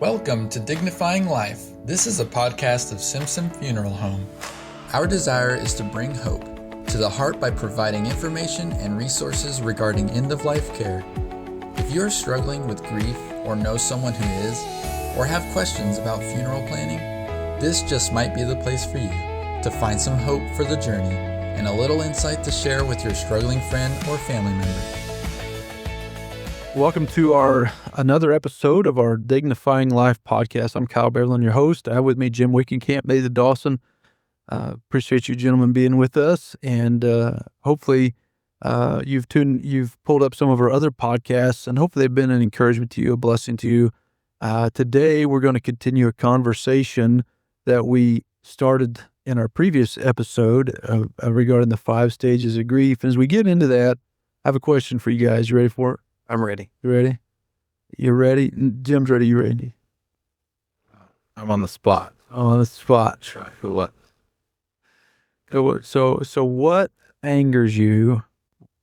Welcome to Dignifying Life. This is a podcast of Simpson Funeral Home. Our desire is to bring hope to the heart by providing information and resources regarding end-of-life care. If you are struggling with grief or know someone who is, or have questions about funeral planning, this just might be the place for you to find some hope for the journey and a little insight to share with your struggling friend or family member. Welcome to another episode of our Dignifying Life podcast. I'm Kyle Bearland, your host. I have with me Jim Wickenkamp, Nathan Dawson. Appreciate you gentlemen being with us, and hopefully you've pulled up some of our other podcasts, and hopefully they've been an encouragement to you, a blessing to you. Today we're going to continue a conversation that we started in our previous episode regarding the 5 stages of grief. And as we get into that, I have a question for you guys. You ready for it? I'm ready. You ready? You're ready? Jim's ready. You ready? I'm on the spot. On the spot. Try for what? So what angers you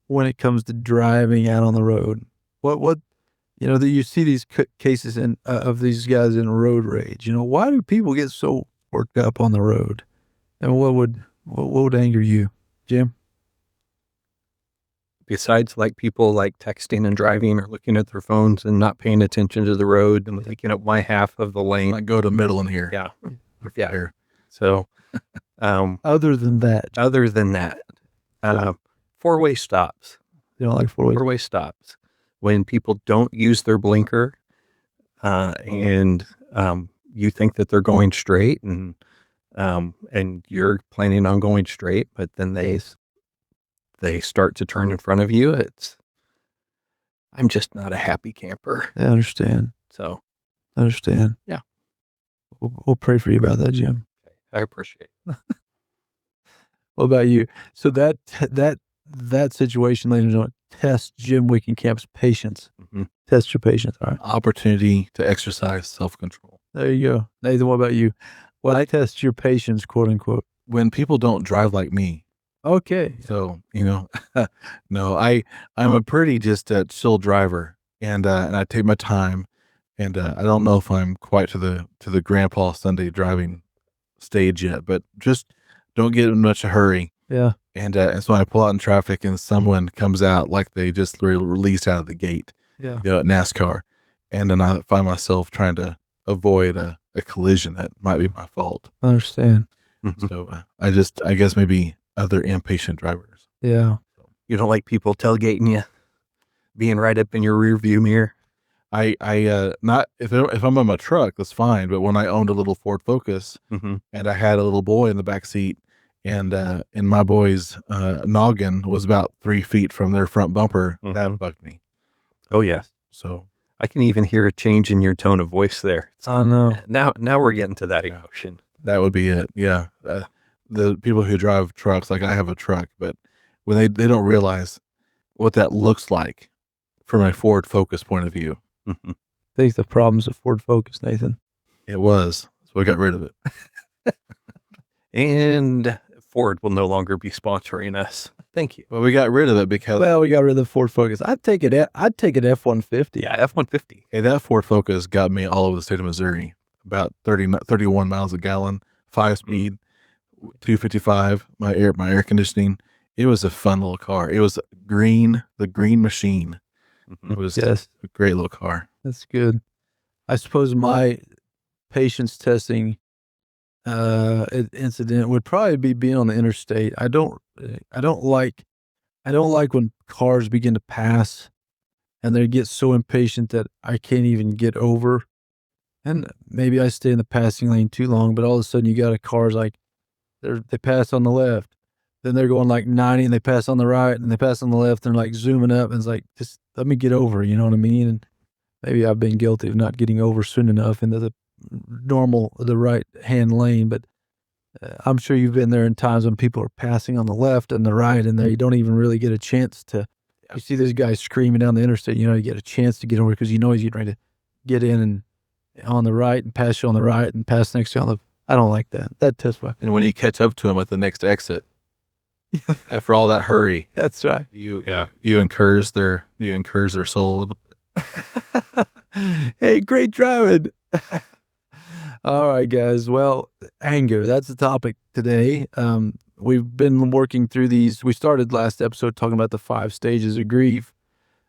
when it comes to driving out on the road? What that you see these cases of these guys in road rage. Why do people get so worked up on the road? And what would anger you, Jim? Besides, people texting and driving or looking at their phones and not paying attention to the road and taking up my half of the lane. I go to middle in here. Yeah. Here. So, other than that, 4-way stops. You don't like Four-way stops. When people don't use their blinker, and you think that they're going straight, and you're planning on going straight, but then they start to turn in front of you. I'm just not a happy camper. I understand. So, I understand. Yeah. We'll pray for you about that, Jim. I appreciate it. What about you? So that situation, ladies and gentlemen, test Jim Wickenkamp's patience. Mm-hmm. Test your patience. All right. Opportunity to exercise self-control. There you go. Nathan, what about you? I test your patience, quote unquote. When people don't drive like me. Okay. So, no, I'm a pretty just chill driver, and I take my time, and I don't know if I'm quite to the Grandpa Sunday driving stage yet, but just don't get in much a hurry. Yeah. And so I pull out in traffic and someone comes out like they just released out of the gate. Yeah. At NASCAR. And then I find myself trying to avoid a collision that might be my fault. I understand. So I guess maybe other impatient drivers. Yeah. You don't like people tailgating you, being right up in your rear view mirror? I not if I'm on my truck, that's fine. But when I owned a little Ford Focus and I had a little boy in the back seat, and my boy's noggin was about 3 feet from their front bumper, that bugged me. Oh yeah. So I can even hear a change in your tone of voice there. I know. Now we're getting to that emotion. That would be it. Yeah. The people who drive trucks, like I have a truck, but when they don't realize what that looks like from a Ford Focus point of view. I think the problem's a Ford Focus, Nathan. It was. So we got rid of it. And Ford will no longer be sponsoring us. Thank you. Well, we got rid of it because we got rid of the Ford Focus. I'd take it F-150. Yeah, F-150. Hey, that Ford Focus got me all over the state of Missouri. About 31 miles a gallon, 5-speed, 255. My air conditioning. It was a fun little car. It was green, the Green Machine. It was a great little car. That's good. I suppose my patience testing incident would probably be being on the interstate. I don't like when cars begin to pass and they get so impatient that I can't even get over. And maybe I stay in the passing lane too long, but all of a sudden you got a car's like they pass on the left, then they're going like 90 and they pass on the right and they pass on the left and they're like zooming up and it's like, just let me get over, you know what I mean? And maybe I've been guilty of not getting over soon enough into the right hand lane, but I'm sure you've been there in times when people are passing on the left and the right and they don't even really get a chance to, you see this guy screaming down the interstate, you get a chance to get over because he's getting ready to get in and on the right and pass you on the right and pass next to you on the, I don't like that. That tests my. And when you catch up to him at the next exit, after all that hurry, that's right. You encourage their soul. Hey, great driving. All right, guys. Well, anger, that's the topic today. We've been working through these. We started last episode talking about the 5 stages of grief.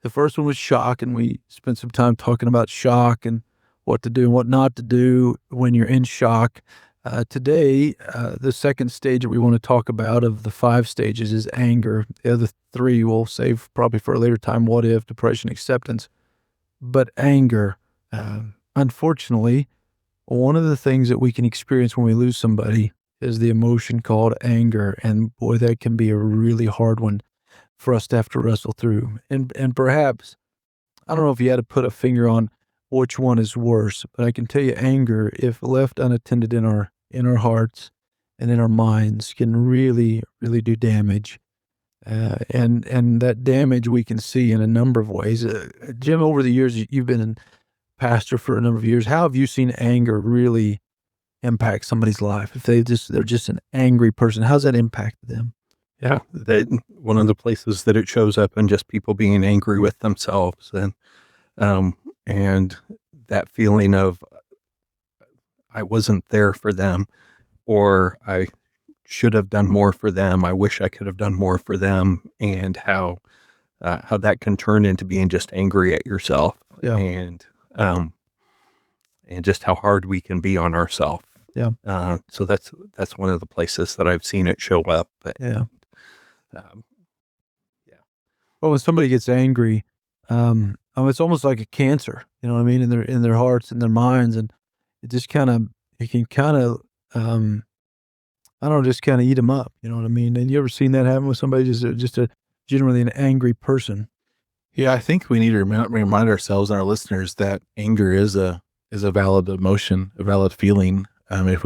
The first one was shock, and we spent some time talking about shock and what to do and what not to do when you're in shock. Today, the second stage that we want to talk about of the 5 stages is anger. The other 3 we'll save probably for a later time: what if, depression, acceptance. But anger, unfortunately, one of the things that we can experience when we lose somebody is the emotion called anger. And boy, that can be a really hard one for us to have to wrestle through. And perhaps, I don't know if you had to put a finger on which one is worse, but I can tell you anger, if left unattended in our hearts and in our minds, can really, really do damage. And that damage we can see in a number of ways. Jim, over the years, you've been a pastor for a number of years. How have you seen anger really impact somebody's life? If they're just an angry person, how's that impacted them? Yeah, that one of the places that it shows up in just people being angry with themselves, and that feeling of I wasn't there for them, or I should have done more for them. I wish I could have done more for them, and how that can turn into being just angry at yourself, Yeah. and just how hard we can be on ourselves. Yeah. So that's one of the places that I've seen it show up. But, Yeah. um, Well, when somebody gets angry, it's almost like a cancer, you know what I mean, in their hearts and their minds, and it just it can I don't know, just kind of eat them up. You know what I mean? And you ever seen that happen with somebody, just a generally an angry person? Yeah, I think we need to remind ourselves and our listeners that anger is a valid emotion, a valid feeling. If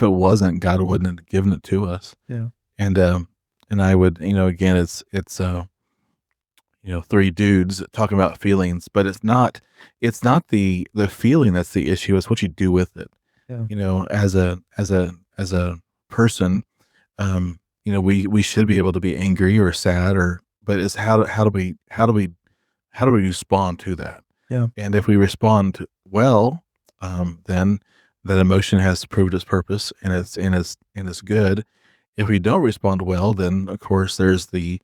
it wasn't, God wouldn't have given it to us. Yeah. And I would, again, it's 3 dudes talking about feelings, but it's not the feeling that's the issue. It's what you do with it. Yeah. As a person, we should be able to be angry or sad, but it's how do we respond to that? Yeah. And if we respond well, then that emotion has proved its purpose, and it's good. If we don't respond well, then of course there's the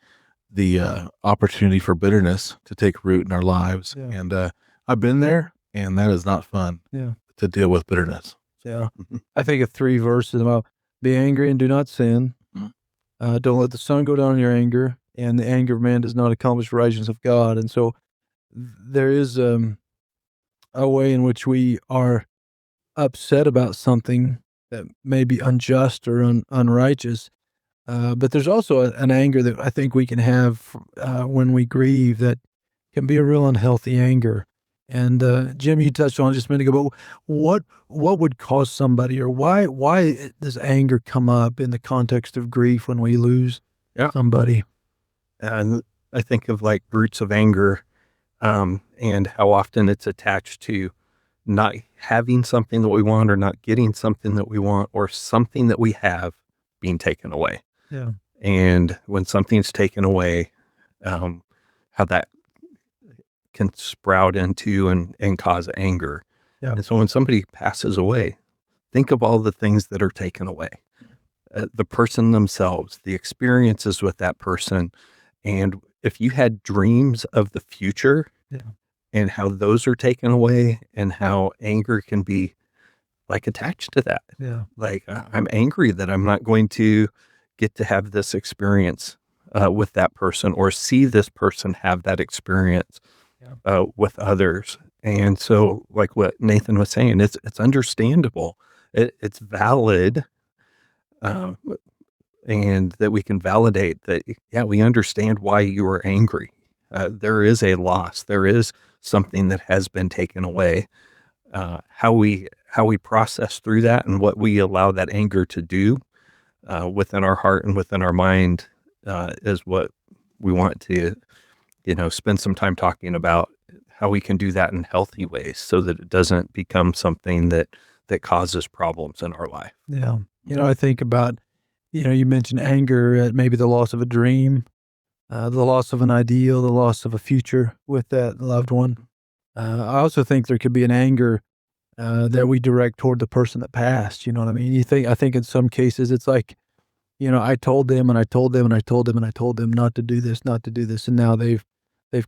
opportunity for bitterness to take root in our lives. Yeah. And I've been there, and that is not fun. Yeah. To deal with bitterness. Yeah. I think of 3 verses about be angry and do not sin. Mhm. Don't let the sun go down in your anger, and the anger of man does not accomplish the righteousness of God. And so there is a way in which we are upset about something that may be unjust or unrighteous. But there's also an anger that I think we can have when we grieve that can be a real unhealthy anger. And Jim, you touched on it just a minute ago, but what would cause somebody, or why does anger come up in the context of grief when we lose somebody? and I think of like roots of anger, and how often it's attached to not having something that we want, or not getting something that we want, or something that we have being taken away. Yeah. And when something's taken away, how that can sprout into and cause anger. Yeah. And so when somebody passes away, think of all the things that are taken away. The person themselves, the experiences with that person. And if you had dreams of the future, and how those are taken away, and how anger can be like attached to that. Yeah. Like, I'm angry that I'm not going to get to have this experience with that person, or see this person have that experience with others. And so, like what Nathan was saying, it's understandable. It's valid. And that we can validate that, we understand why you are angry. There is a loss. There is something that has been taken away. How we process through that, and what we allow that anger to do within our heart and within our mind is what we want to, spend some time talking about, how we can do that in healthy ways, so that it doesn't become something that causes problems in our life. Yeah. I think about, you mentioned anger, maybe the loss of a dream, the loss of an ideal, the loss of a future with that loved one. I also think there could be an anger that we direct toward the person that passed. You know what I mean? I think in some cases it's like, I told them and I told them and I told them and I told them not to do this, not to do this. And now they've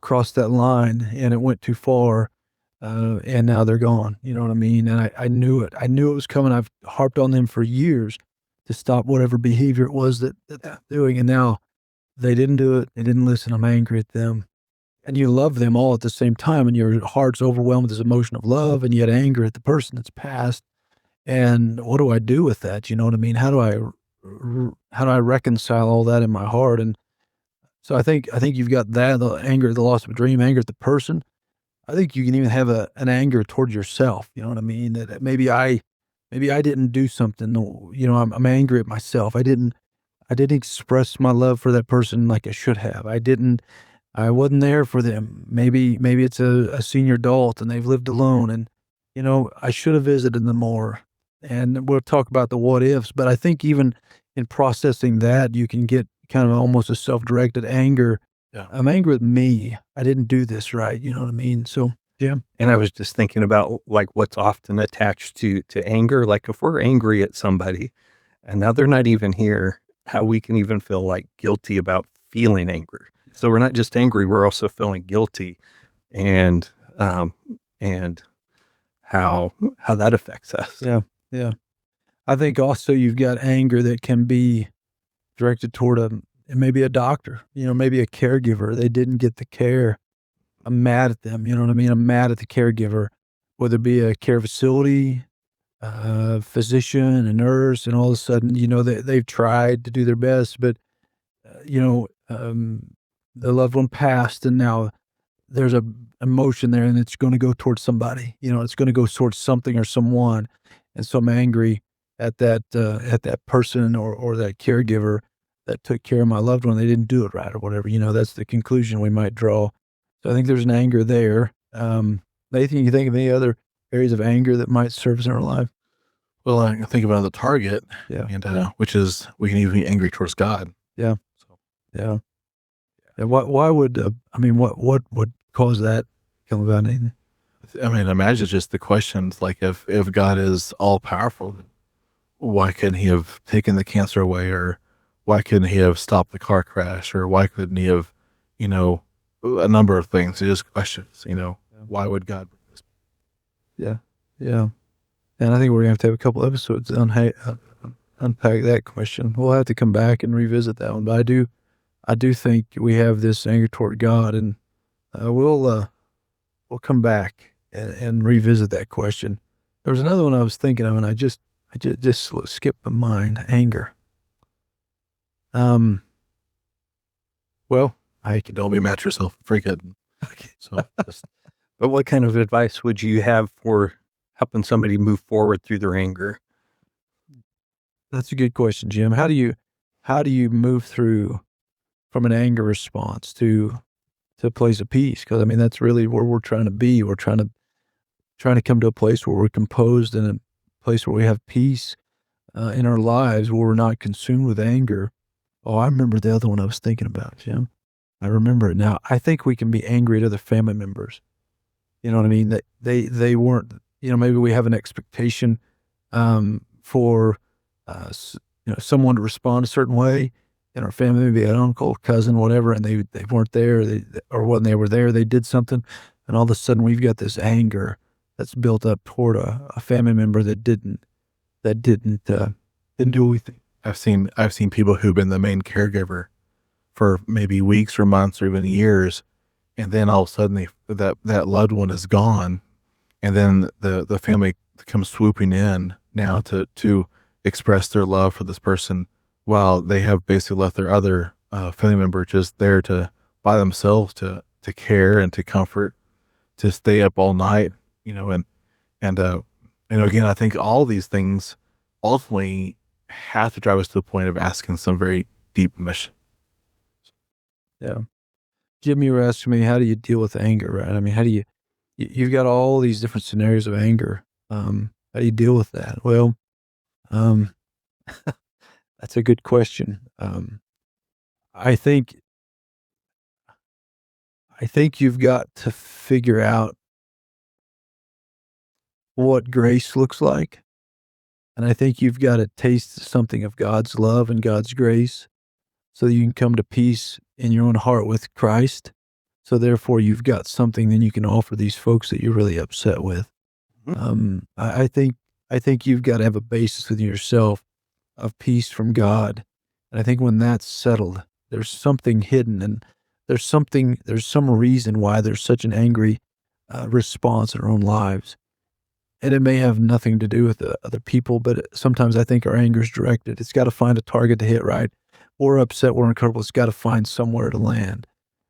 crossed that line and it went too far. And now they're gone. You know what I mean? And I knew it. I knew it was coming. I've harped on them for years to stop whatever behavior it was that they're doing. And now they didn't do it. They didn't listen. I'm angry at them. And you love them all at the same time. And your heart's overwhelmed with this emotion of love and yet anger at the person that's passed. And what do I do with that? You know what I mean? How do I reconcile all that in my heart? And so I think you've got that, the anger, the loss of a dream, anger at the person. I think you can even have an anger toward yourself. You know what I mean? That maybe I didn't do something. I'm angry at myself. I didn't express my love for that person like I should have. I wasn't there for them. Maybe it's a senior adult and they've lived alone and, I should have visited them more. And we'll talk about the what ifs, but I think even in processing that, you can get kind of almost a self-directed anger. Yeah. I'm angry with me. I didn't do this right. You know what I mean? So, yeah. And I was just thinking about like what's often attached to anger. Like if we're angry at somebody and now they're not even here, how we can even feel like guilty about feeling angry. So we're not just angry, we're also feeling guilty and how that affects us. Yeah. Yeah. I think also you've got anger that can be directed toward maybe a doctor, maybe a caregiver. They didn't get the care. I'm mad at them. You know what I mean? I'm mad at the caregiver, whether it be a care facility, a physician, a nurse, and all of a sudden, they've tried to do their best, but, the loved one passed and now there's a emotion there and it's going to go towards somebody, it's going to go towards something or someone. And so I'm angry at that person or that caregiver that took care of my loved one. They didn't do it right or whatever, that's the conclusion we might draw. So I think there's an anger there. Nathan, you think of any other areas of anger that might surface in our life? Well, I think about the target, Yeah. and which is we can even be angry towards God. Yeah. So, Yeah. Yeah. Why would, what would cause that come about, Nathan? I mean, imagine just the questions like if God is all powerful, why couldn't he have taken the cancer away, or why couldn't he have stopped the car crash, or why couldn't he have, a number of things. It's just questions, why would God? Yeah. Yeah. And I think we're going to have a couple episodes on unpack that question. We'll have to come back and revisit that one. But I do think we have this anger toward God, and we'll come back and revisit that question. There was another one I was thinking of, and I just skipped my mind. Anger. Well, Don't be mad at yourself. Freak it. okay. So, But what kind of advice would you have for helping somebody move forward through their anger? That's a good question, Jim. How do you move through from an anger response to a place of peace? Because I mean, that's really where we're trying to be. We're trying to come to a place where we're composed and a place where we have peace in our lives, where we're not consumed with anger. Oh, I remember the other one I was thinking about, Jim. I remember it now. I think we can be angry at other family members. You know what I mean? That they weren't. Maybe we have an expectation for someone to respond a certain way in our family, maybe an uncle, cousin, whatever, and they weren't there, or when they were there, they did something, and all of a sudden we've got this anger that's built up toward a family member that didn't do anything. I've seen people who've been the main caregiver for maybe weeks or months or even years, and then all of a sudden that loved one is gone, and then the family comes swooping in now to express their love for this person, while they have basically left their other family member just there by themselves to care and to comfort, to stay up all night, and again, I think all these things ultimately have to drive us to the point of asking some very deep mission. Yeah. Jim, you were asking me, how do you deal with anger, right? I mean, how do you've got all these different scenarios of anger. How do you deal with that? Well, that's a good question. I think you've got to figure out what grace looks like. And I think you've got to taste something of God's love and God's grace so that you can come to peace in your own heart with Christ. So therefore, you've got something that you can offer these folks that you're really upset with. I think you've got to have a basis within yourself of peace from God. And I think when that's settled, there's something hidden, and there's some reason why there's such an angry response in our own lives. And it may have nothing to do with the other people, but sometimes I think our anger is directed. It's got to find a target to hit, right? We're upset, we're uncomfortable. It's got to find somewhere to land.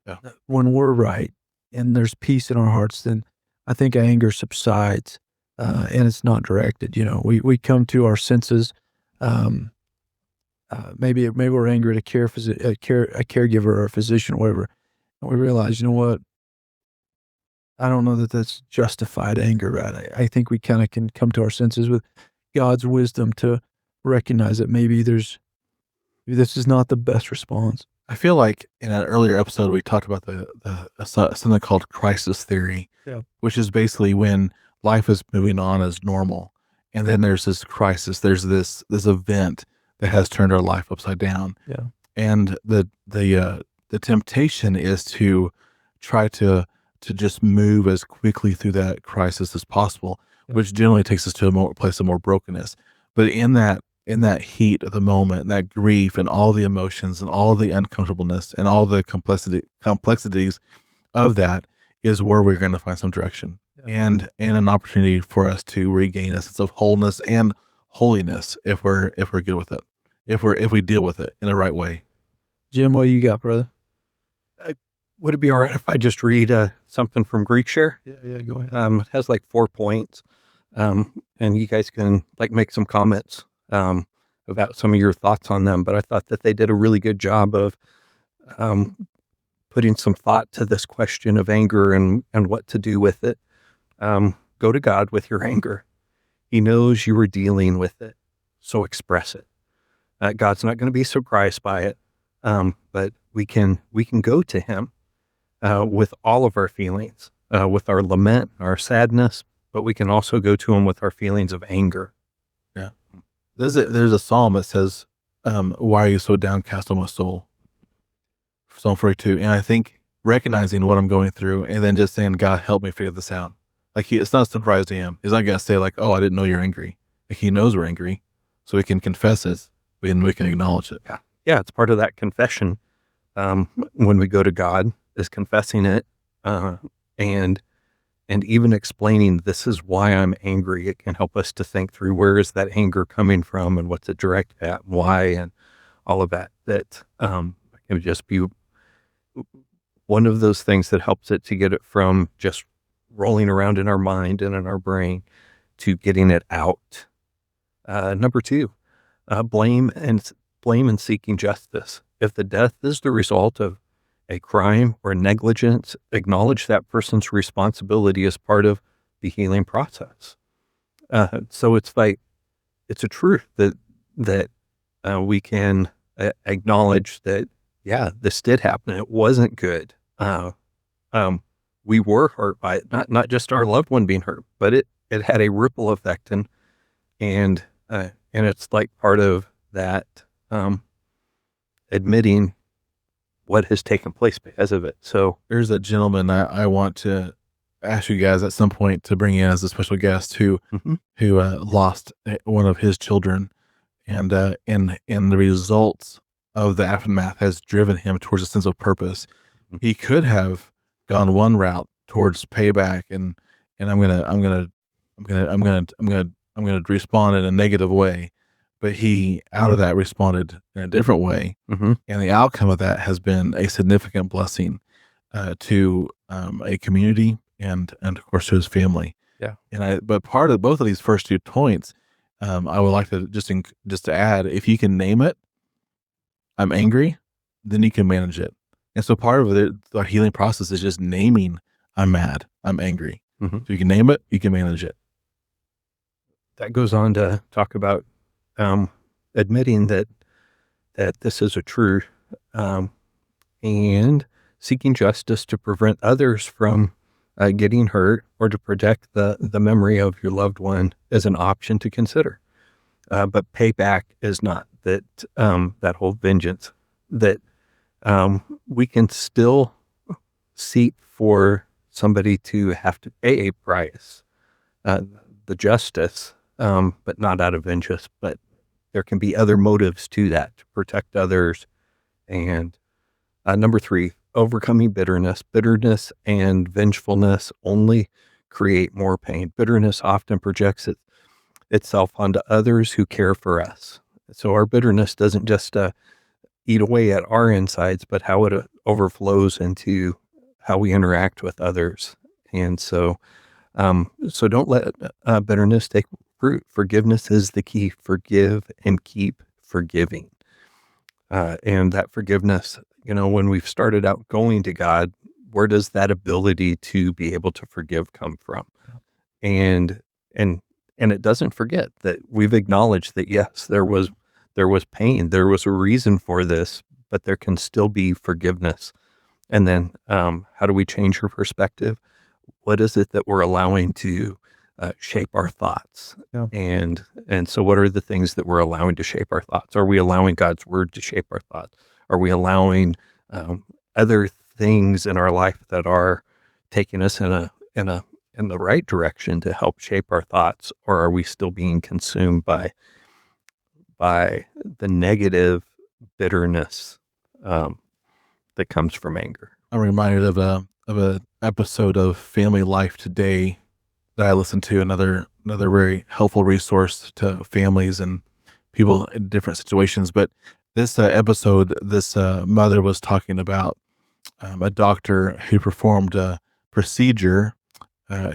Yeah. When we're right and there's peace in our hearts, then I think anger subsides, and it's not directed. We come to our senses. Maybe we're angry at a caregiver or a physician or whatever, and we realize, you know what? I don't know that that's justified anger, right? I think we kind of can come to our senses with God's wisdom to recognize that maybe this is not the best response. I feel like in an earlier episode we talked about something called crisis theory, Yeah. which is basically when life is moving on as normal, and then there's this crisis, there's this event that has turned our life upside down. Yeah. And the temptation is to try to just move as quickly through that crisis as possible, Yeah. which generally takes us to a place of more brokenness. But in that heat of the moment, that grief and all the emotions and all the uncomfortableness and all the complexities of that is where we're going to find some direction and an opportunity for us to regain a sense of wholeness and holiness if we're good with it, if we deal with it in the right way. Jim, what you got, brother? Would it be all right if I just read something from GreekShare? Yeah, go ahead. It has like 4 points, and you guys can make some comments about some of your thoughts on them. But I thought that they did a really good job of putting some thought to this question of anger and what to do with it. Go to God with your anger. He knows you are dealing with it, so express it. God's not going to be surprised by it, but we can go to Him with all of our feelings, with our lament, our sadness, but we can also go to Him with our feelings of anger. Yeah. There's a psalm that says, why are you so downcast, O my soul? Psalm 42. And I think recognizing what I'm going through and then just saying, God, help me figure this out. Like it's not a surprise to Him. He's not going to say like, oh, I didn't know you're angry. Like He knows we're angry, so we can confess it and we can acknowledge it. Yeah. It's part of that confession. When we go to God, is confessing it, and even explaining this is why I'm angry. It can help us to think through where is that anger coming from and what's it directed at, and why, and all of that. That can just be one of those things that helps it to get it from just rolling around in our mind and in our brain to getting it out. Number 2, blame and seeking justice. If the death is the result of a crime or negligence, acknowledge that person's responsibility as part of the healing process. So it's like, it's a truth that we can acknowledge that, yeah, this did happen. It wasn't good. We were hurt by it, not just our loved one being hurt, but it had a ripple effect, and it's like part of that, admitting what has taken place because of it. So there's a gentleman I want to ask you guys at some point to bring in as a special guest who lost one of his children, and the results of the aftermath has driven him towards a sense of purpose. He could have gone one route towards payback, and I'm gonna respond in a negative way. But he, out of that, responded in a different way. Mm-hmm. And the outcome of that has been a significant blessing to a community and of course to his family. Yeah. But part of both of these first 2 points, I would like to just to add, if you can name it, I'm angry, then you can manage it. And so part of the healing process is just naming, I'm mad, I'm angry. Mm-hmm. So you can name it, you can manage it. That goes on to talk about admitting that this is a truth, and seeking justice to prevent others from getting hurt or to protect the memory of your loved one is an option to consider. But payback is not that, that whole vengeance that, we can still seek for somebody to have to pay a price, the justice, but not out of vengeance, but there can be other motives to that, to protect others. And number 3, overcoming bitterness. Bitterness and vengefulness only create more pain. Bitterness often projects itself onto others who care for us. So our bitterness doesn't just eat away at our insides, but how it overflows into how we interact with others. And so don't let bitterness take root. Forgiveness is the key. Forgive and keep forgiving. And that forgiveness, when we've started out going to God, where does that ability to be able to forgive come from? And it doesn't forget that we've acknowledged that, yes, there was pain, there was a reason for this, but there can still be forgiveness. And then, how do we change our perspective? What is it that we're allowing to shape our thoughts? Yeah. And so what are the things that we're allowing to shape our thoughts? Are we allowing God's word to shape our thoughts? Are we allowing other things in our life that are taking us in the right direction to help shape our thoughts? Or are we still being consumed by the negative bitterness that comes from anger? I'm reminded of a episode of Family Life Today that I listened to. Another very helpful resource to families and people in different situations. But this episode, this mother was talking about a doctor who performed a procedure.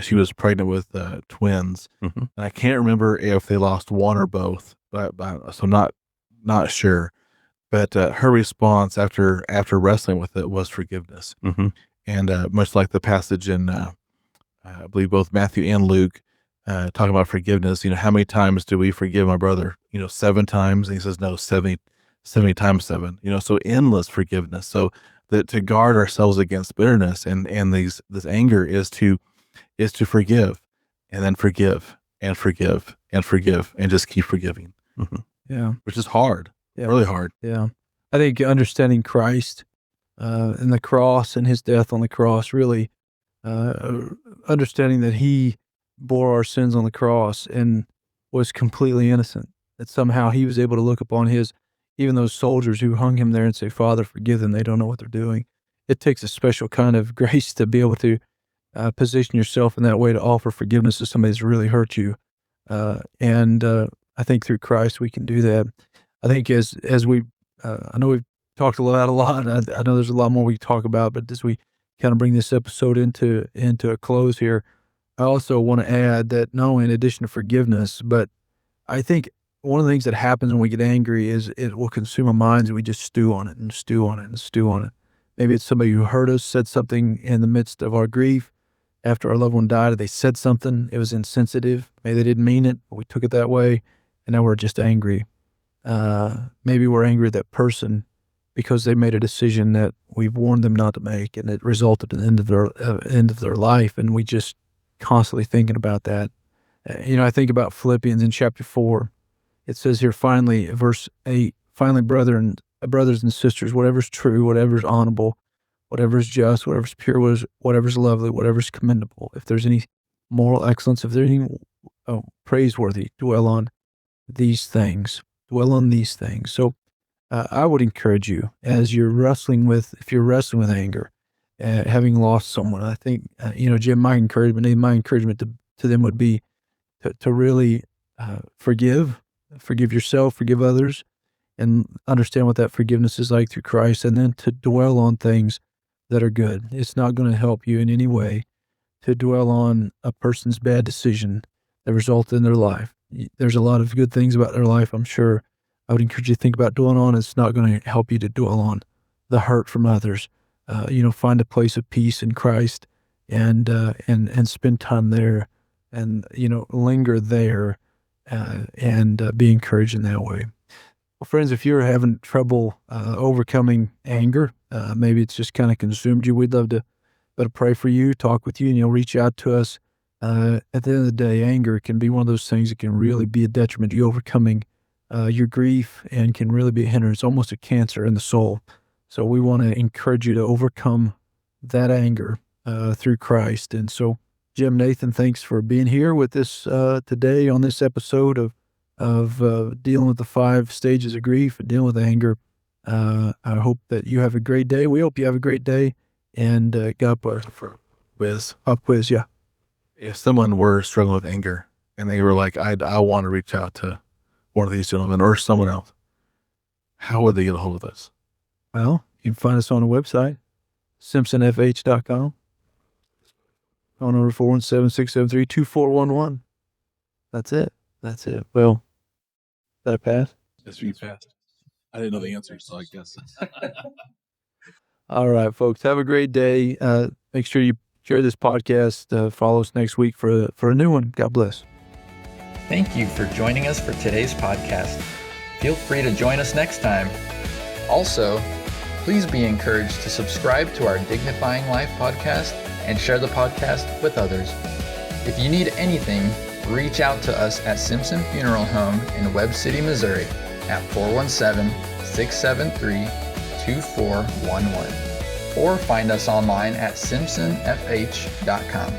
She was pregnant with twins, Mm-hmm. and I can't remember if they lost one or both, but so not sure. But her response after wrestling with it was forgiveness. Mm-hmm. And much like the passage in, I believe both Matthew and Luke, talking about forgiveness, how many times do we forgive my brother? 7 times. And he says, no, 70 times 7, so endless forgiveness. So that to guard ourselves against bitterness and this anger is to forgive and then forgive and forgive and forgive and just keep forgiving. Mm-hmm. Yeah. Which is hard. Yeah. Really hard. Yeah. I think understanding Christ and the cross and his death on the cross, really understanding that he bore our sins on the cross and was completely innocent, that somehow he was able to look upon even those soldiers who hung him there and say, Father, forgive them. They don't know what they're doing. It takes a special kind of grace to be able to position yourself in that way to offer forgiveness to somebody that's really hurt you. And I think through Christ we can do that. I think as we, I know we've talked about a lot. I know there's a lot more we can talk about, but as we kind of bring this episode into a close here, I also want to add that not only in addition to forgiveness, but I think one of the things that happens when we get angry is it will consume our minds and we just stew on it and stew on it and stew on it. Maybe it's somebody who hurt us, said something in the midst of our grief. After our loved one died, they said something, it was insensitive. Maybe they didn't mean it, but we took it that way, and now we're just angry. Maybe we're angry at that person because they made a decision that we've warned them not to make, and it resulted in the end of their life, and we just constantly thinking about that. I think about Philippians in chapter 4. It says here, finally, verse 8, finally, brothers and sisters, whatever's true, whatever's honorable, whatever's just, whatever's pure, whatever's lovely, whatever's commendable, if there's any moral excellence, if there's any praiseworthy, dwell on these things. So I would encourage you, as if you're wrestling with anger, having lost someone, I think, Jim, my encouragement to them would be to really forgive yourself, forgive others, and understand what that forgiveness is like through Christ, and then to dwell on things that are good. It's not going to help you in any way to dwell on a person's bad decision that resulted in their life. There's a lot of good things about their life, I'm sure. I would encourage you to think about dwelling on. It's not going to help you to dwell on the hurt from others. Find a place of peace in Christ and spend time there and, linger there and be encouraged in that way. Well, friends, if you're having trouble overcoming anger, maybe it's just kind of consumed you, we'd love to but pray for you, talk with you, and you'll reach out to us. At the end of the day, anger can be one of those things that can really be a detriment to you overcoming your grief and can really be a hindrance, almost a cancer in the soul. So we want to encourage you to overcome that anger through Christ. And so, Jim, Nathan, thanks for being here with us today on this episode of dealing with the 5 stages of grief and dealing with anger. I hope that you have a great day. We hope you have a great day. And God bless. For Wiz, Pop quiz, yeah. if someone were struggling with anger and they were like, I want to reach out to one of these gentlemen or someone else, how would they get a hold of us? Well, you can find us on the website, simpsonfh.com. Phone number 417-673-2411. That's it. Well, that a pass? Yes, you passed. I didn't know the answer, so I guess. All right, folks. Have a great day. Make sure you share this podcast. Follow us next week for a new one. God bless. Thank you for joining us for today's podcast. Feel free to join us next time. Also, please be encouraged to subscribe to our Dignifying Life podcast and share the podcast with others. If you need anything, reach out to us at Simpson Funeral Home in Webb City, Missouri at 417-673-2411 or find us online at simpsonfh.com.